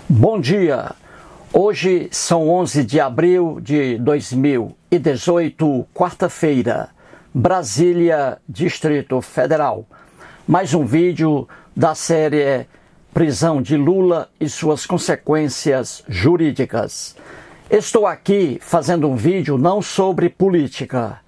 Bom dia! Hoje são 11 de abril de 2018, quarta-feira, Brasília, Distrito Federal. Mais um vídeo da série Prisão de Lula e suas consequências jurídicas. Estou aqui fazendo um vídeo não sobre política.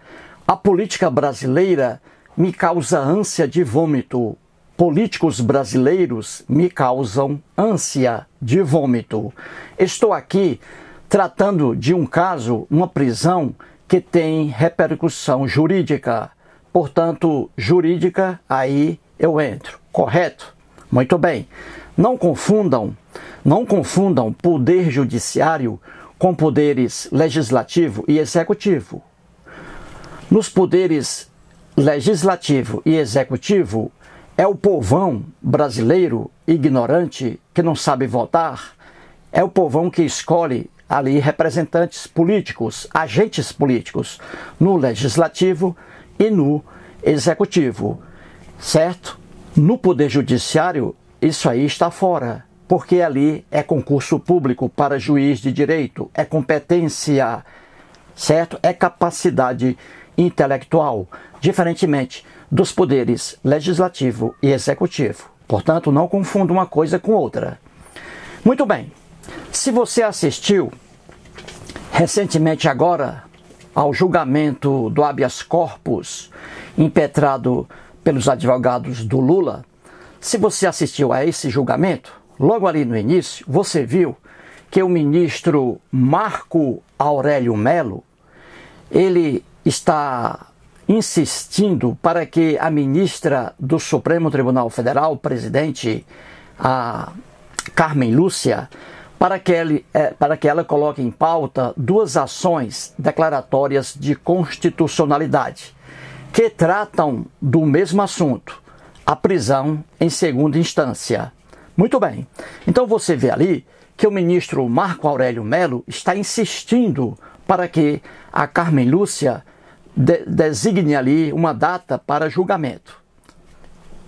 A política brasileira me causa ânsia de vômito. Políticos brasileiros me causam ânsia de vômito. Estou aqui tratando de um caso, uma prisão que tem repercussão jurídica. Portanto, jurídica, aí eu entro, correto? Muito bem. Não confundam poder judiciário com poderes legislativo e executivo. Nos poderes legislativo e executivo, é o povão brasileiro ignorante que não sabe votar, é o povão que escolhe ali representantes políticos, agentes políticos, no legislativo e no executivo, certo? No poder judiciário, isso aí está fora, porque ali é concurso público para juiz de direito, é competência, certo? É capacidade intelectual, diferentemente dos poderes legislativo e executivo. Portanto, não confunda uma coisa com outra. Muito bem. Se você assistiu recentemente agora ao julgamento do habeas corpus impetrado pelos advogados do Lula, se você assistiu a esse julgamento, logo ali no início, você viu que o ministro Marco Aurélio Mello, ele está insistindo para que a ministra do Supremo Tribunal Federal, presidente, a Carmen Lúcia, para que ela coloque em pauta duas ações declaratórias de constitucionalidade que tratam do mesmo assunto, a prisão em segunda instância. Muito bem. Então você vê ali que o ministro Marco Aurélio Mello está insistindo para que a Carmen Lúcia designe ali uma data para julgamento.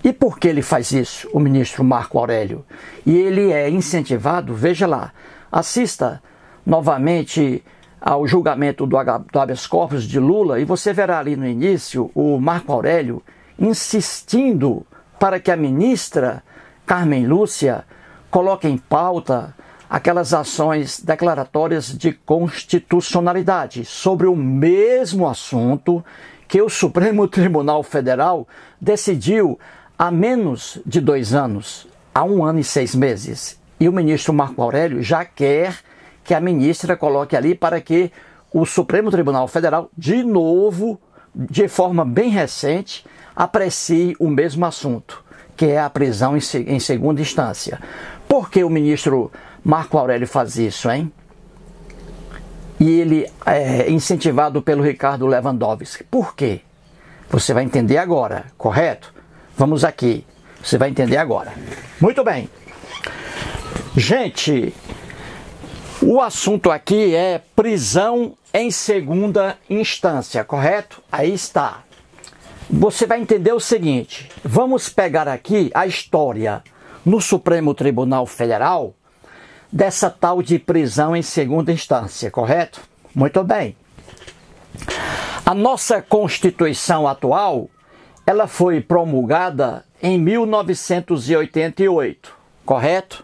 E por que ele faz isso, o ministro Marco Aurélio? E ele é incentivado, veja lá, assista novamente ao julgamento do habeas corpus de Lula e você verá ali no início o Marco Aurélio insistindo para que a ministra Carmen Lúcia coloque em pauta aquelas ações declaratórias de constitucionalidade sobre o mesmo assunto que o Supremo Tribunal Federal decidiu há menos de 2 anos, há 1 ano e 6 meses. E o ministro Marco Aurélio já quer que a ministra coloque ali para que o Supremo Tribunal Federal, de novo, de forma bem recente, aprecie o mesmo assunto, que é a prisão em segunda instância. Por que o ministro Marco Aurélio faz isso, hein? E ele é incentivado pelo Ricardo Lewandowski. Por quê? Você vai entender agora, correto? Vamos aqui. Você vai entender agora. Muito bem. Gente, o assunto aqui é prisão em segunda instância, correto? Aí está. Você vai entender o seguinte. Vamos pegar aqui a história no Supremo Tribunal Federal dessa tal de prisão em segunda instância, correto? Muito bem. A nossa Constituição atual, ela foi promulgada em 1988, correto?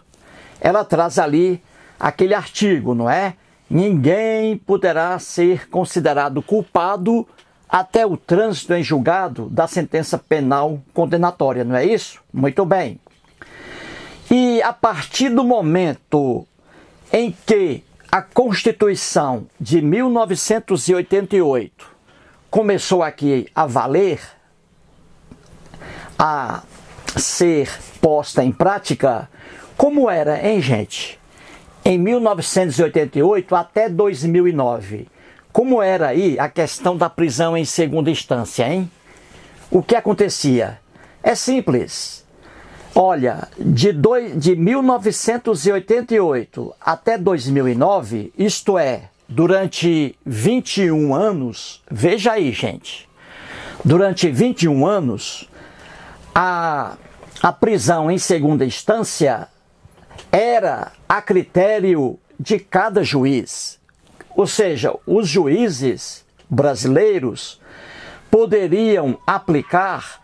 Ela traz ali aquele artigo, não é? Ninguém poderá ser considerado culpado até o trânsito em julgado da sentença penal condenatória, não é isso? Muito bem. E a partir do momento em que a Constituição de 1988 começou aqui a valer, a ser posta em prática, como era, hein, gente? Em 1988 até 2009, como era aí a questão da prisão em segunda instância, hein? O que acontecia? É simples. Olha, de 1988 até 2009, isto é, durante 21 anos, veja aí, gente, durante 21 anos, a prisão em segunda instância era a critério de cada juiz. Ou seja, os juízes brasileiros poderiam aplicar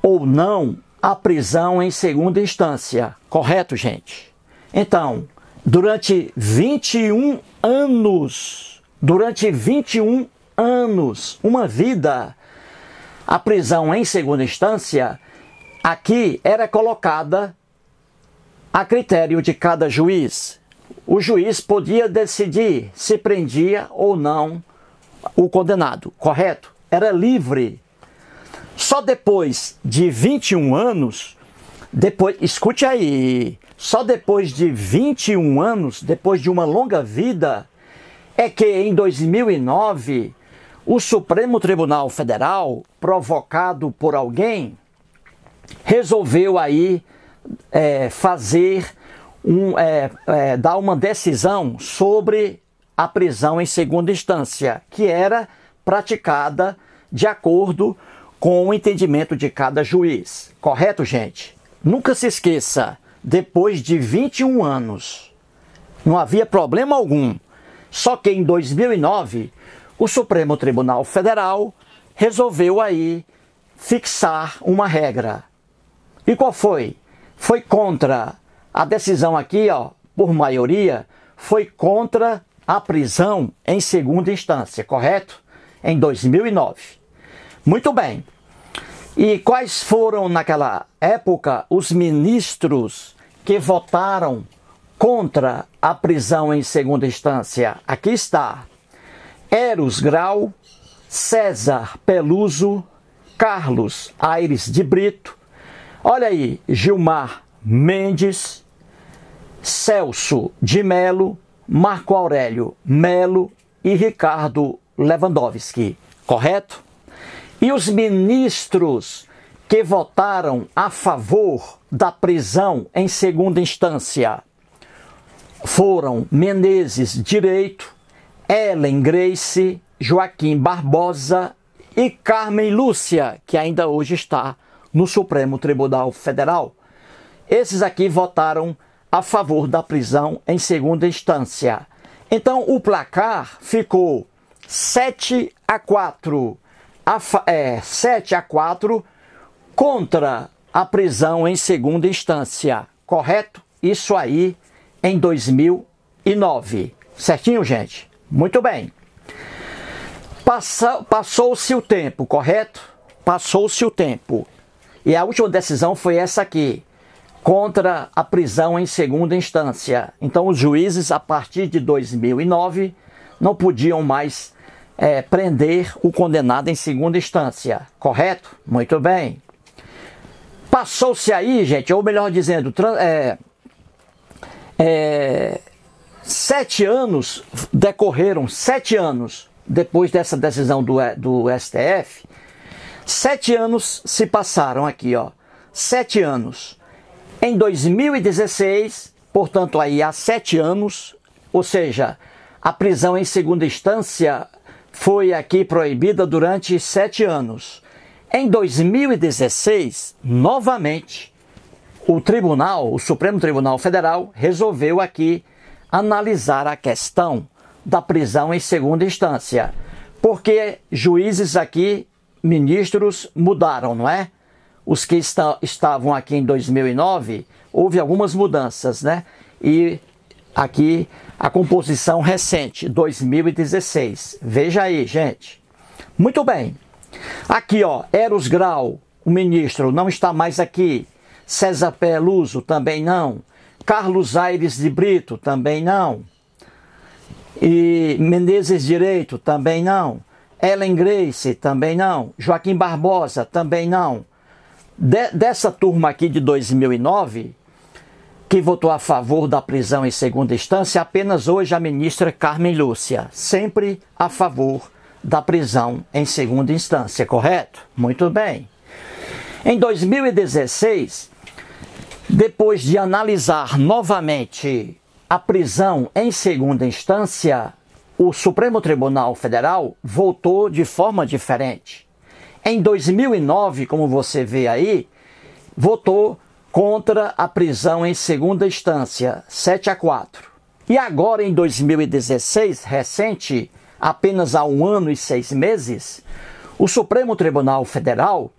ou não a prisão em segunda instância. Correto, gente? Então, durante 21 anos, uma vida, a prisão em segunda instância aqui era colocada a critério de cada juiz. O juiz podia decidir se prendia ou não o condenado, correto? Era livre. Só depois de 21 anos, escute aí, só depois de 21 anos, depois de uma longa vida, é que em 2009, o Supremo Tribunal Federal, provocado por alguém, resolveu aí dar uma decisão sobre a prisão em segunda instância, que era praticada de acordo com o entendimento de cada juiz. Correto, gente? Nunca se esqueça, depois de 21 anos, não havia problema algum. Só que em 2009, o Supremo Tribunal Federal resolveu aí fixar uma regra. E qual foi? Foi contra a decisão aqui, ó, por maioria, foi contra a prisão em segunda instância, correto? Em 2009. Muito bem. E quais foram naquela época os ministros que votaram contra a prisão em segunda instância? Aqui está: Eros Grau, César Peluso, Carlos Aires de Brito, olha aí, Gilmar Mendes, Celso de Mello, Marco Aurélio Mello e Ricardo Lewandowski, correto? E os ministros que votaram a favor da prisão em segunda instância foram Menezes Direito, Ellen Grace, Joaquim Barbosa e Carmen Lúcia, que ainda hoje está no Supremo Tribunal Federal. Esses aqui votaram a favor da prisão em segunda instância. Então o placar ficou 7-4. 7-4 contra a prisão em segunda instância, correto? Isso aí em 2009, certinho, gente? Muito bem. Passou-se o tempo, correto? Passou-se o tempo. E a última decisão foi essa aqui, contra a prisão em segunda instância. Então os juízes, a partir de 2009, não podiam mais prender o condenado em segunda instância, correto? Muito bem. Passou-se aí, gente, ou melhor dizendo, 7 anos, decorreram 7 anos depois dessa decisão do STF, 7 anos se passaram aqui, ó, 7 anos. Em 2016, portanto aí há 7 anos, ou seja, a prisão em segunda instância foi aqui proibida durante 7 anos. Em 2016, novamente, o Supremo Tribunal Federal resolveu aqui analisar a questão da prisão em segunda instância, porque juízes aqui, ministros, mudaram, não é? Os que estavam aqui em 2009, houve algumas mudanças, né? E aqui a composição recente, 2016. Veja aí, gente. Muito bem. Aqui, ó, Eros Grau, o ministro, não está mais aqui. César Peluso, também não. Carlos Aires de Brito, também não. E Menezes Direito, também não. Ellen Grace, também não. Joaquim Barbosa, também não. Dessa turma aqui de 2009, que votou a favor da prisão em segunda instância, apenas hoje a ministra Carmen Lúcia, sempre a favor da prisão em segunda instância, correto? Muito bem. Em 2016, depois de analisar novamente a prisão em segunda instância, o Supremo Tribunal Federal votou de forma diferente. Em 2009, como você vê aí, votou contra a prisão em segunda instância, 7-4. E agora, em 2016, recente, apenas há 1 ano e 6 meses, o Supremo Tribunal Federal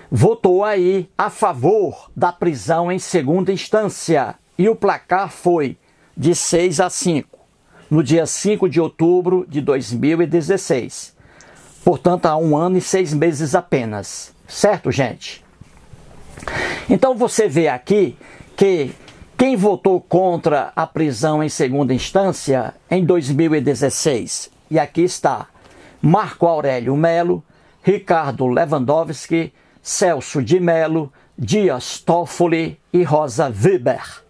votou aí a favor da prisão em segunda instância e o placar foi de 6-5, no dia 5 de outubro de 2016. Portanto, há 1 ano e 6 meses apenas. Certo, gente? Então você vê aqui que quem votou contra a prisão em segunda instância em 2016, e aqui está, Marco Aurélio Melo, Ricardo Lewandowski, Celso de Mello, Dias Toffoli e Rosa Weber.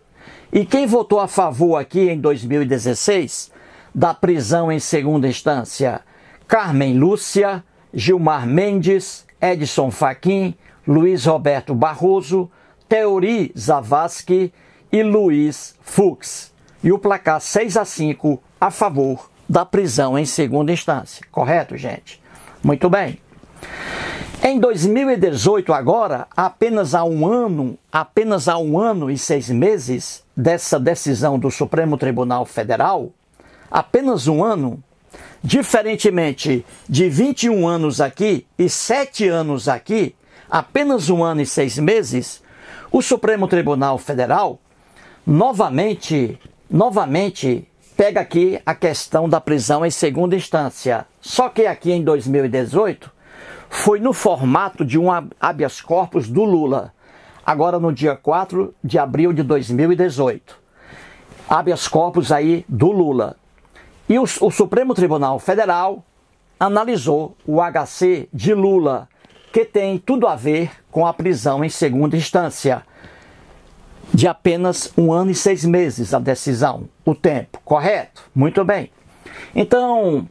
E quem votou a favor aqui em 2016 da prisão em segunda instância? Carmen Lúcia, Gilmar Mendes, Edson Fachin, Luiz Roberto Barroso, Teori Zavascki e Luiz Fux. E o placar 6-5 a favor da prisão em segunda instância. Correto, gente? Muito bem. Em 2018, agora, apenas há um ano e 6 meses dessa decisão do Supremo Tribunal Federal, apenas 1 ano, diferentemente de 21 anos aqui e 7 anos aqui, apenas 1 ano e 6 meses, o Supremo Tribunal Federal novamente pega aqui a questão da prisão em segunda instância. Só que aqui em 2018 foi no formato de um habeas corpus do Lula, agora no dia 4 de abril de 2018. Habeas corpus aí do Lula. E o Supremo Tribunal Federal analisou o HC de Lula, que tem tudo a ver com a prisão em segunda instância, de apenas 1 ano e 6 meses a decisão, o tempo, correto? Muito bem. Então,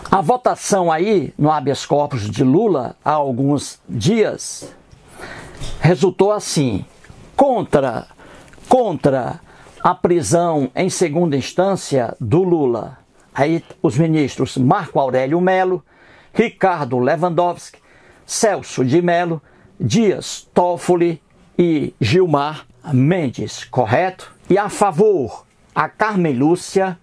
a votação aí no habeas corpus de Lula, há alguns dias, resultou assim: contra a prisão em segunda instância do Lula. Aí os ministros Marco Aurélio Melo, Ricardo Lewandowski, Celso de Mello, Dias Toffoli e Gilmar Mendes, correto? E a favor, a Carmen Lúcia,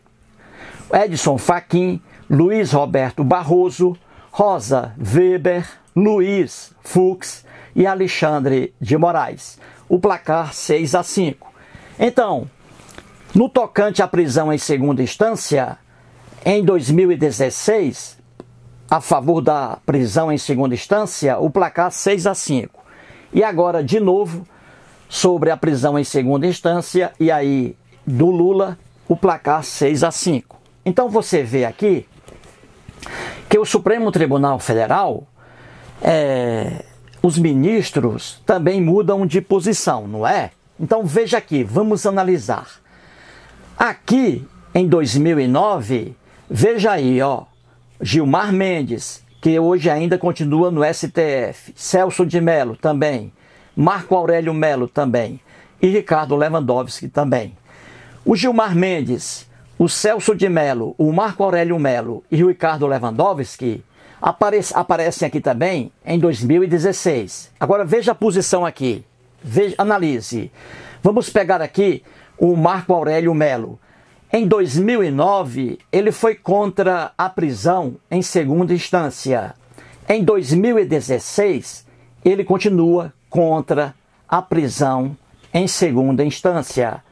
Edson Fachin, Luiz Roberto Barroso, Rosa Weber, Luiz Fux e Alexandre de Moraes. O placar 6-5. Então, no tocante à prisão em segunda instância, em 2016, a favor da prisão em segunda instância, o placar 6-5. E agora, de novo, sobre a prisão em segunda instância, e aí do Lula, o placar 6-5. Então você vê aqui que o Supremo Tribunal Federal, os ministros também mudam de posição, não é? Então veja aqui, vamos analisar. Aqui, em 2009, veja aí, ó, Gilmar Mendes, que hoje ainda continua no STF, Celso de Mello também, Marco Aurélio Melo também e Ricardo Lewandowski também. O Gilmar Mendes, o Celso de Mello, o Marco Aurélio Melo e o Ricardo Lewandowski aparecem aqui também em 2016. Agora veja a posição aqui, analise. Vamos pegar aqui o Marco Aurélio Melo. Em 2009, ele foi contra a prisão em segunda instância. Em 2016, ele continua contra a prisão em segunda instância.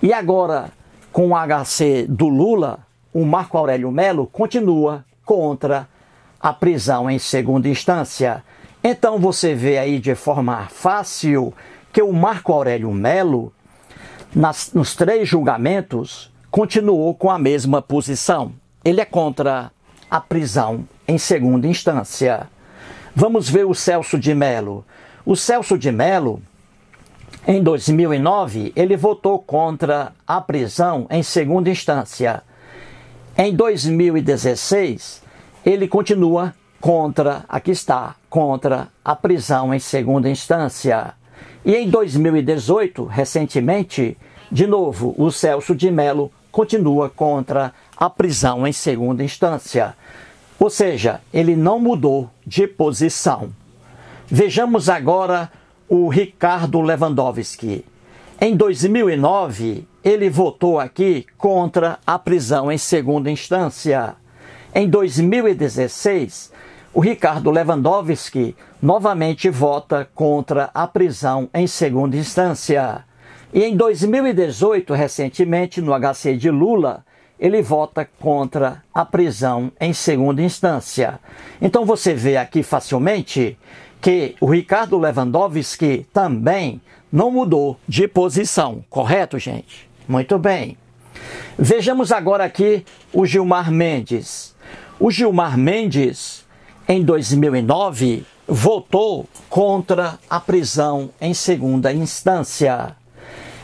E agora, com o HC do Lula, o Marco Aurélio Melo continua contra a prisão em segunda instância. Então você vê aí de forma fácil que o Marco Aurélio Melo, nos 3 julgamentos, continuou com a mesma posição. Ele é contra a prisão em segunda instância. Vamos ver o Celso de Mello. O Celso de Mello, em 2009, ele votou contra a prisão em segunda instância. Em 2016, ele continua contra, aqui está, contra a prisão em segunda instância. E em 2018, recentemente, de novo, o Celso de Mello continua contra a prisão em segunda instância. Ou seja, ele não mudou de posição. Vejamos agora o Ricardo Lewandowski. Em 2009, ele votou aqui contra a prisão em segunda instância. Em 2016, o Ricardo Lewandowski novamente vota contra a prisão em segunda instância. E em 2018, recentemente, no HC de Lula, ele vota contra a prisão em segunda instância. Então você vê aqui facilmente que o Ricardo Lewandowski também não mudou de posição, correto, gente? Muito bem. Vejamos agora aqui o Gilmar Mendes. O Gilmar Mendes, em 2009, votou contra a prisão em segunda instância.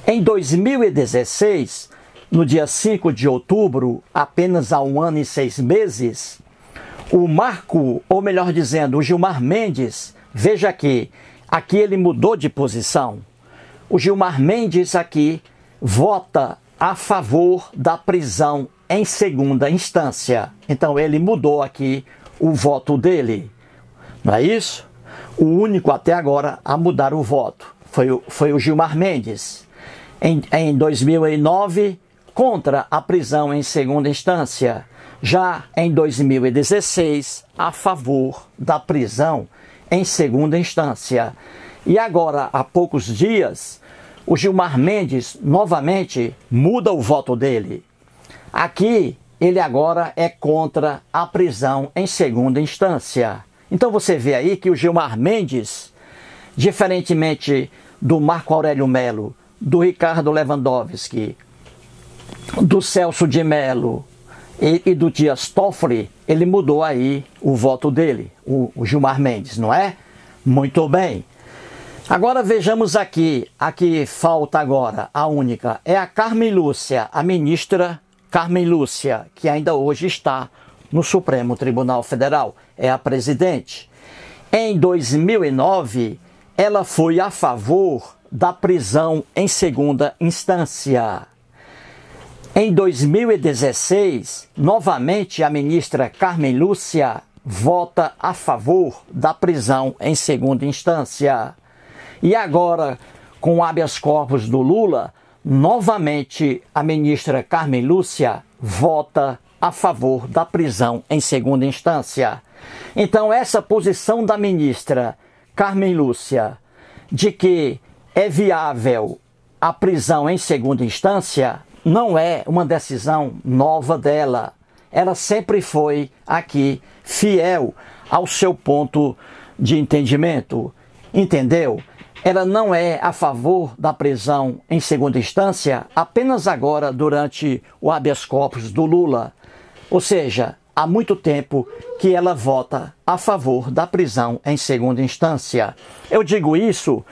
Em 2016, no dia 5 de outubro, apenas há 1 ano e 6 meses, o Marco, ou melhor dizendo, o Gilmar Mendes, veja aqui ele mudou de posição. O Gilmar Mendes aqui vota a favor da prisão em segunda instância. Então ele mudou aqui o voto dele. Não é isso? O único até agora a mudar o voto foi o Gilmar Mendes. Em 2009, contra a prisão em segunda instância. Já em 2016, a favor da prisão em segunda instância. E agora, há poucos dias, o Gilmar Mendes novamente muda o voto dele. Aqui, ele agora é contra a prisão em segunda instância. Então você vê aí que o Gilmar Mendes, diferentemente do Marco Aurélio Melo, do Ricardo Lewandowski, do Celso de Mello e do Dias Toffoli, ele mudou aí o voto dele, o Gilmar Mendes, não é? Muito bem. Agora vejamos aqui, a que falta agora, a única, é a Carmen Lúcia, a ministra Carmen Lúcia, que ainda hoje está no Supremo Tribunal Federal, é a presidente. Em 2009, ela foi a favor da prisão em segunda instância. Em 2016, novamente a ministra Carmen Lúcia vota a favor da prisão em segunda instância. E agora, com o habeas corpus do Lula, novamente a ministra Carmen Lúcia vota a favor da prisão em segunda instância. Então essa posição da ministra Carmen Lúcia de que é viável a prisão em segunda instância não é uma decisão nova dela. Ela sempre foi aqui fiel ao seu ponto de entendimento. Entendeu? Ela não é a favor da prisão em segunda instância apenas agora durante o habeas corpus do Lula. Ou seja, há muito tempo que ela vota a favor da prisão em segunda instância. Eu digo isso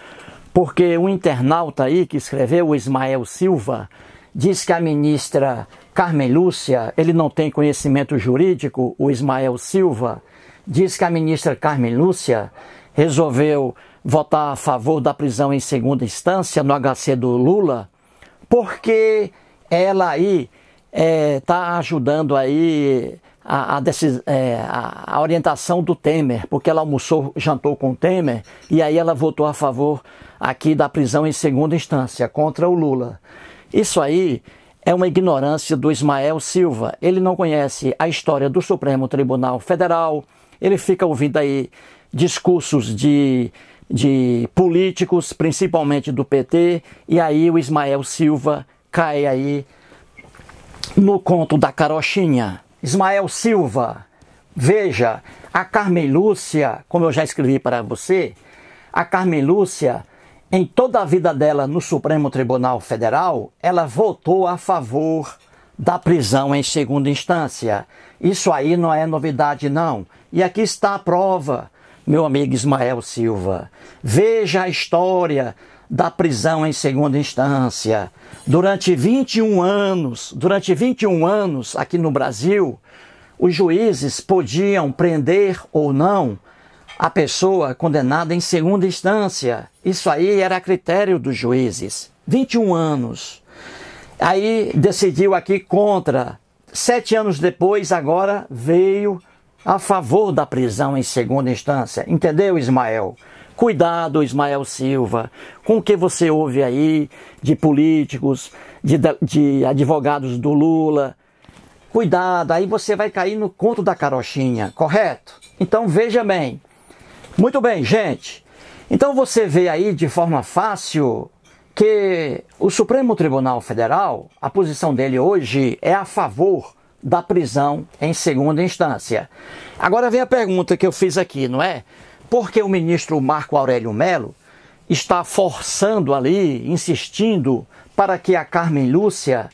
porque um internauta aí que escreveu, o Ismael Silva, diz que a ministra Carmen Lúcia, ele não tem conhecimento jurídico, o Ismael Silva, diz que a ministra Carmen Lúcia resolveu votar a favor da prisão em segunda instância no HC do Lula, porque ela aí está ajudando aí a orientação do Temer, porque ela jantou com o Temer, e aí ela votou a favor aqui da prisão em segunda instância contra o Lula. Isso aí é uma ignorância do Ismael Silva. Ele não conhece a história do Supremo Tribunal Federal, ele fica ouvindo aí discursos de políticos, principalmente do PT, e aí o Ismael Silva cai aí no conto da carochinha. Ismael Silva, veja, a Carmen Lúcia, como eu já escrevi para você, a Carmen Lúcia, em toda a vida dela no Supremo Tribunal Federal, ela votou a favor da prisão em segunda instância. Isso aí não é novidade, não. E aqui está a prova, meu amigo Ismael Silva. Veja a história da prisão em segunda instância. Durante 21 anos aqui no Brasil, os juízes podiam prender ou não a pessoa condenada em segunda instância. Isso aí era a critério dos juízes. 21 anos. Aí decidiu aqui contra. 7 anos depois, agora veio a favor da prisão em segunda instância. Entendeu, Ismael? Cuidado, Ismael Silva, com o que você ouve aí de políticos, de advogados do Lula. Cuidado, aí você vai cair no conto da carochinha, correto? Então veja bem. Muito bem, gente. Então você vê aí de forma fácil que o Supremo Tribunal Federal, a posição dele hoje é a favor da prisão em segunda instância. Agora vem a pergunta que eu fiz aqui, não é? Por que o ministro Marco Aurélio Mello está forçando ali, insistindo para que a Carmen Lúcia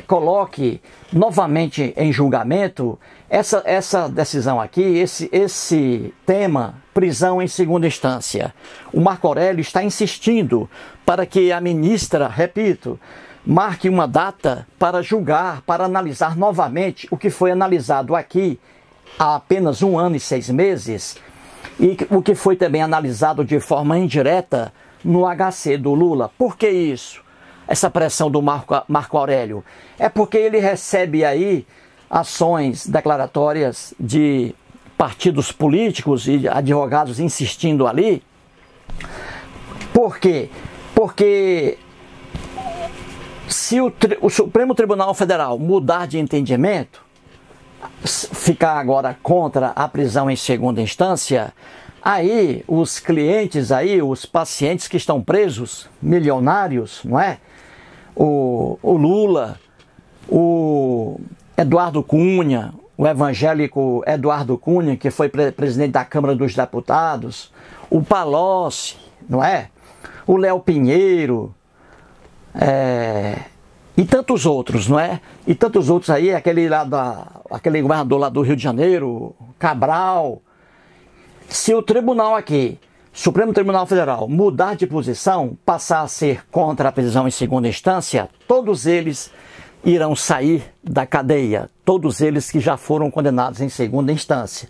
coloque novamente em julgamento essa decisão aqui, esse tema, prisão em segunda instância. O Marco Aurélio está insistindo para que a ministra, repito, marque uma data para julgar, para analisar novamente o que foi analisado aqui há apenas 1 ano e 6 meses e o que foi também analisado de forma indireta no HC do Lula. Por que isso? Essa pressão do Marco Aurélio? É porque ele recebe aí ações declaratórias de partidos políticos e advogados insistindo ali. Por quê? Porque se o Supremo Tribunal Federal mudar de entendimento, ficar agora contra a prisão em segunda instância, aí os clientes aí, os pacientes que estão presos, milionários, não é? O Lula, o Eduardo Cunha, o evangélico Eduardo Cunha, que foi presidente da Câmara dos Deputados, o Palocci, não é? O Léo Pinheiro, e tantos outros, não é? E tantos outros aí, aquele governador lá do Rio de Janeiro, Cabral. Se o tribunal aqui, Supremo Tribunal Federal, mudar de posição, passar a ser contra a prisão em segunda instância, todos eles irão sair da cadeia, todos eles que já foram condenados em segunda instância.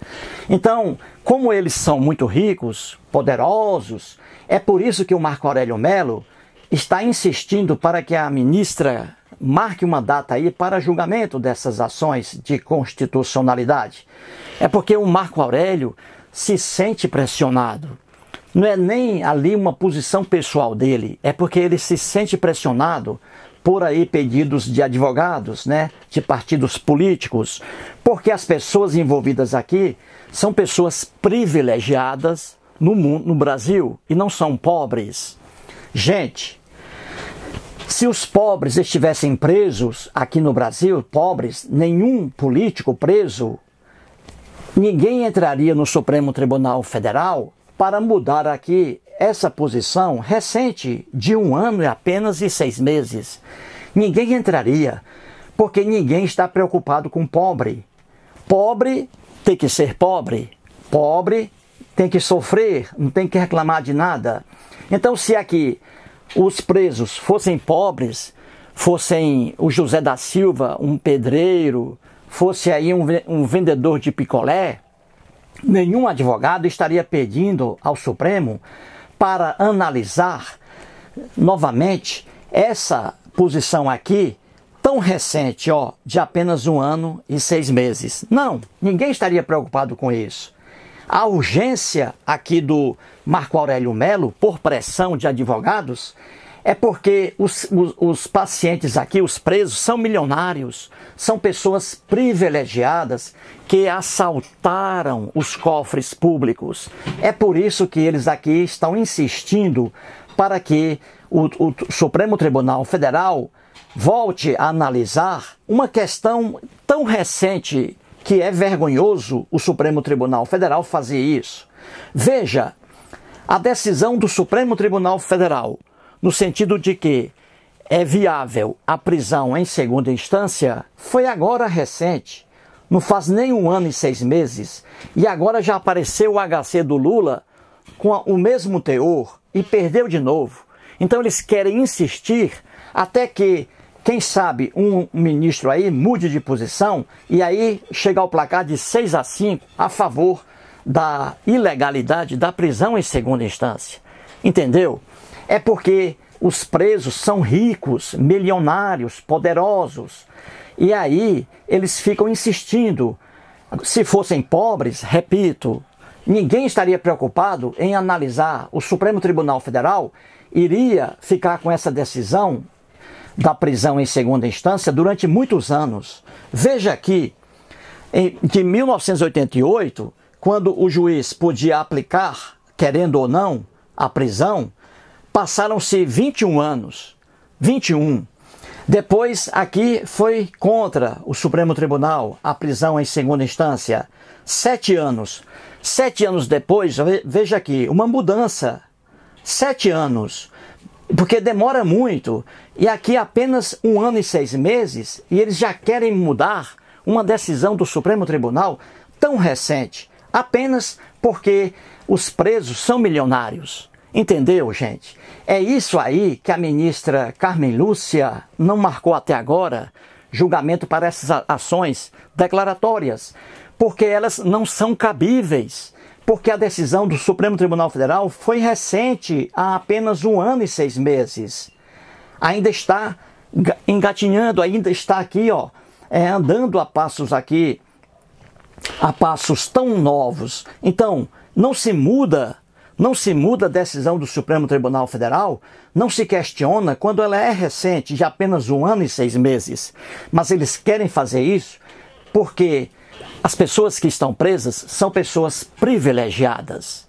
Então, como eles são muito ricos, poderosos, é por isso que o Marco Aurélio Mello está insistindo para que a ministra marque uma data aí para julgamento dessas ações de constitucionalidade. É porque o Marco Aurélio se sente pressionado. Não é nem ali uma posição pessoal dele, é porque ele se sente pressionado por aí pedidos de advogados, né, de partidos políticos, porque as pessoas envolvidas aqui são pessoas privilegiadas no Brasil e não são pobres. Gente, se os pobres estivessem presos aqui no Brasil, pobres, nenhum político preso, ninguém entraria no Supremo Tribunal Federal para mudar aqui essa posição recente de 1 ano e apenas 6 meses. Ninguém entraria, porque ninguém está preocupado com pobre. Pobre tem que ser pobre. Pobre tem que sofrer, não tem que reclamar de nada. Então, se aqui os presos fossem pobres, fossem o José da Silva, um pedreiro, fosse aí um vendedor de picolé, nenhum advogado estaria pedindo ao Supremo para analisar novamente essa posição aqui, tão recente, de apenas 1 ano e 6 meses. Não, ninguém estaria preocupado com isso. A urgência aqui do Marco Aurélio Mello, por pressão de advogados, é porque os pacientes aqui, os presos, são milionários, são pessoas privilegiadas que assaltaram os cofres públicos. É por isso que eles aqui estão insistindo para que o Supremo Tribunal Federal volte a analisar uma questão tão recente que é vergonhoso o Supremo Tribunal Federal fazer isso. Veja, a decisão do Supremo Tribunal Federal, no sentido de que é viável a prisão em segunda instância, foi agora recente, não faz nem 1 ano e 6 meses, e agora já apareceu o HC do Lula com o mesmo teor e perdeu de novo. Então eles querem insistir até que, quem sabe, um ministro aí mude de posição e aí chegar ao placar de 6-5 a favor da ilegalidade da prisão em segunda instância. Entendeu? É porque os presos são ricos, milionários, poderosos. E aí eles ficam insistindo. Se fossem pobres, repito, ninguém estaria preocupado em analisar. O Supremo Tribunal Federal iria ficar com essa decisão da prisão em segunda instância durante muitos anos. Veja aqui, de 1988, quando o juiz podia aplicar, querendo ou não, a prisão, passaram-se 21 anos. 21. Depois, aqui foi contra o Supremo Tribunal a prisão em segunda instância. 7 anos. 7 anos depois, veja aqui, uma mudança. 7 anos. Porque demora muito. E aqui apenas 1 ano e 6 meses, e eles já querem mudar uma decisão do Supremo Tribunal tão recente. Apenas porque os presos são milionários. Entendeu, gente? É isso aí que a ministra Carmen Lúcia não marcou até agora, julgamento para essas ações declaratórias, porque elas não são cabíveis, porque a decisão do Supremo Tribunal Federal foi recente, há apenas 1 ano e 6 meses. Ainda está engatinhando, ainda está aqui, ó, andando a passos aqui, a passos tão novos. Então, não se muda a decisão do Supremo Tribunal Federal, não se questiona quando ela é recente, de apenas 1 ano e 6 meses. Mas eles querem fazer isso porque as pessoas que estão presas são pessoas privilegiadas.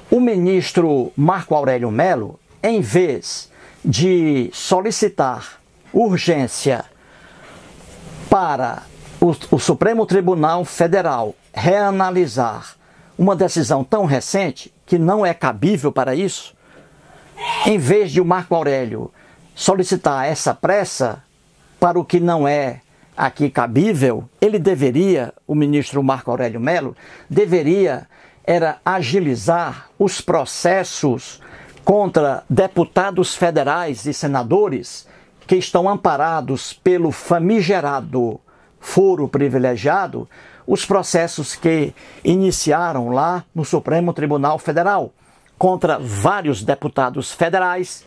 O ministro Marco Aurélio Mello, em vez de solicitar urgência para o Supremo Tribunal Federal reanalisar uma decisão tão recente, que não é cabível para isso, em vez de o Marco Aurélio solicitar essa pressa para o que não é aqui cabível, ele deveria, o ministro Marco Aurélio Mello, deveria agilizar os processos contra deputados federais e senadores que estão amparados pelo famigerado foro privilegiado, os processos que iniciaram lá no Supremo Tribunal Federal contra vários deputados federais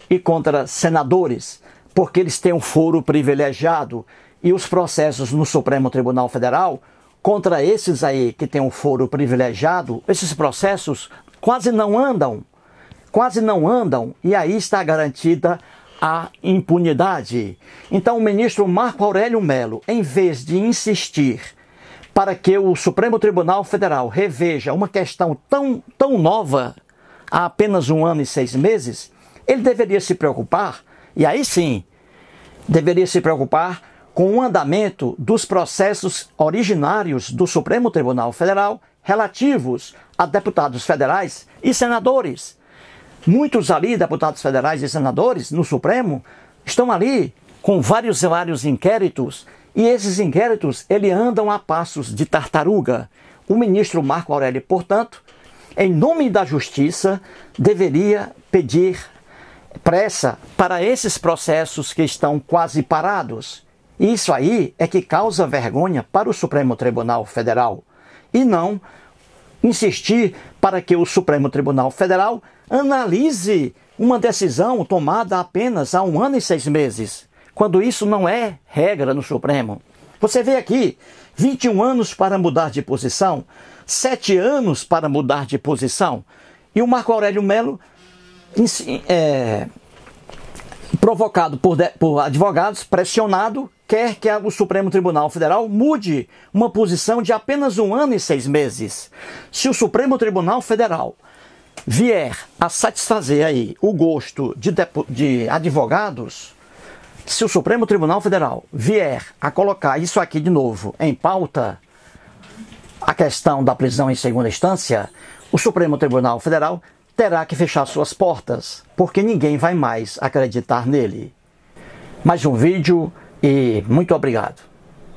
e contra senadores, porque eles têm um foro privilegiado, e os processos no Supremo Tribunal Federal contra esses aí que têm um foro privilegiado, esses processos quase não andam, e aí está garantida a impunidade. Então o ministro Marco Aurélio Mello, em vez de insistir para que o Supremo Tribunal Federal reveja uma questão tão nova, há apenas 1 ano e 6 meses, ele deveria se preocupar, e aí sim, deveria se preocupar com o andamento dos processos originários do Supremo Tribunal Federal relativos a deputados federais e senadores. Muitos ali, deputados federais e senadores no Supremo, estão ali com vários inquéritos, e esses inquéritos, eles andam a passos de tartaruga. O ministro Marco Aurélio, portanto, em nome da justiça, deveria pedir pressa para esses processos que estão quase parados. Isso aí é que causa vergonha para o Supremo Tribunal Federal. E não insistir para que o Supremo Tribunal Federal analise uma decisão tomada apenas há 1 ano e 6 meses, quando isso não é regra no Supremo. Você vê aqui, 21 anos para mudar de posição, 7 anos para mudar de posição, e o Marco Aurélio Mello, provocado por advogados, pressionado, quer que o Supremo Tribunal Federal mude uma posição de apenas 1 ano e 6 meses. Se o Supremo Tribunal Federal vier a satisfazer aí o gosto de advogados, se o Supremo Tribunal Federal vier a colocar isso aqui de novo em pauta, a questão da prisão em segunda instância, o Supremo Tribunal Federal terá que fechar suas portas, porque ninguém vai mais acreditar nele. Mais um vídeo e muito obrigado.